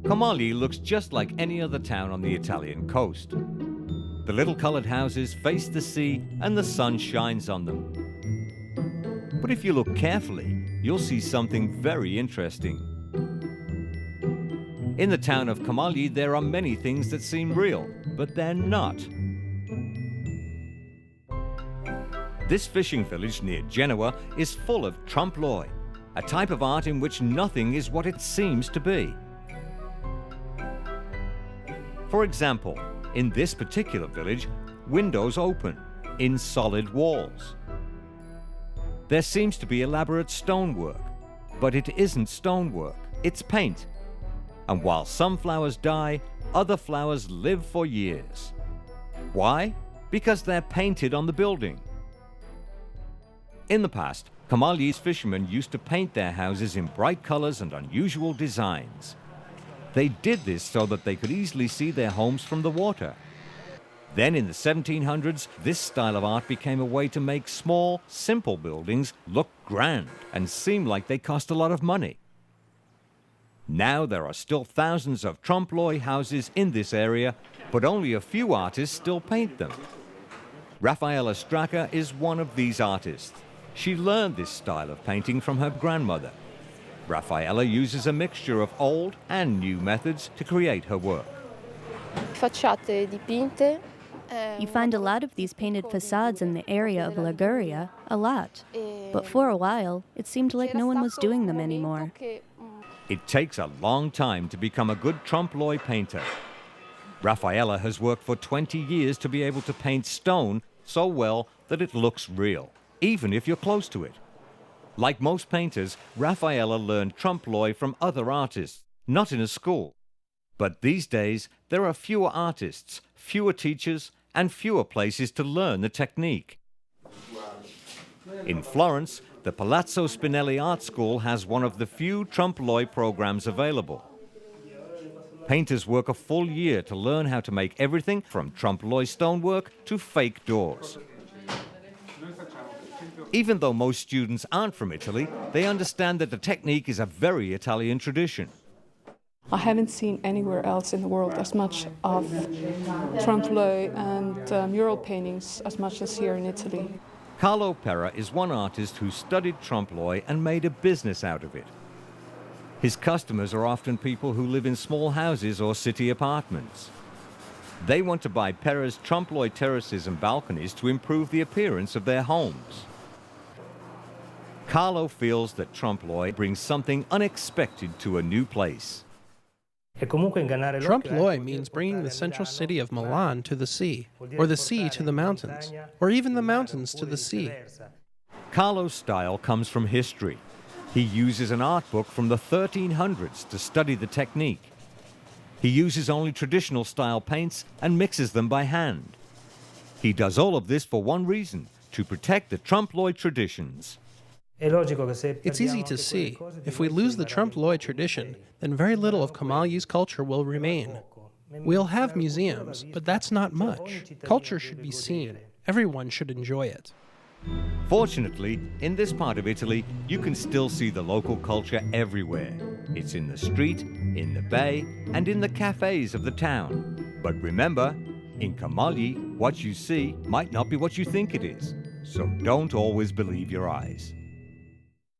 Camogli looks just like any other town on the Italian coast. The little colored houses face the sea and the sun shines on them. But if you look carefully, you'll see something very interesting. In the town of Camogli, there are many things that seem real, but they're not. This fishing village near Genoa is full of trompe-l'oeil, a type of art in which nothing is what it seems to be. For example, in this particular village, windows open in solid walls. There seems to be elaborate stonework, but it isn't stonework, it's paint. And while some flowers die, other flowers live for years. Why? Because they're painted on the building. In the past, Camogli's fishermen used to paint their houses in bright colors and unusual designs. They did this so that they could easily see their homes from the water. Then in the 1700s, this style of art became a way to make small, simple buildings look grand and seem like they cost a lot of money. Now there are still thousands of trompe-l'oeil houses in this area, but only a few artists still paint them. Raffaella Stracca is one of these artists. She learned this style of painting from her grandmother. Raffaella uses a mixture of old and new methods to create her work. You find a lot of these painted facades in the area of Liguria, a lot. But for a while, it seemed like no one was doing them anymore. It takes a long time to become a good trompe-l'oeil painter. Raffaella has worked for 20 years to be able to paint stone so well that it looks real, even if you're close to it. Like most painters, Raffaella learned trompe-l'oeil from other artists, not in a school. But these days, there are fewer artists, fewer teachers, and fewer places to learn the technique. In Florence, the Palazzo Spinelli Art School has one of the few trompe-l'oeil programs available. Painters work a full year to learn how to make everything from trompe-l'oeil stonework to fake doors. Even though most students aren't from Italy, they understand that the technique is a very Italian tradition. I haven't seen anywhere else in the world as much of trompe-l'oeil and mural paintings as much as here in Italy. Carlo Pera is one artist who studied trompe-l'oeil and made a business out of it. His customers are often people who live in small houses or city apartments. They want to buy Pera's trompe-l'oeil terraces and balconies to improve the appearance of their homes. Carlo feels that trompe-l'oeil brings something unexpected to a new place. Trompe-l'oeil means bringing the central city of Milan to the sea, or the sea to the mountains, or even the mountains to the sea. Carlo's style comes from history. He uses an art book from the 1300s to study the technique. He uses only traditional style paints and mixes them by hand. He does all of this for one reason, to protect the trompe-l'oeil traditions. It's easy to see. If we lose the trompe-l'oeil tradition, then very little of Camogli's culture will remain. We'll have museums, but that's not much. Culture should be seen. Everyone should enjoy it. Fortunately, in this part of Italy, you can still see the local culture everywhere. It's in the street, in the bay, and in the cafes of the town. But remember, in Camogli, what you see might not be what you think it is. So don't always believe your eyes.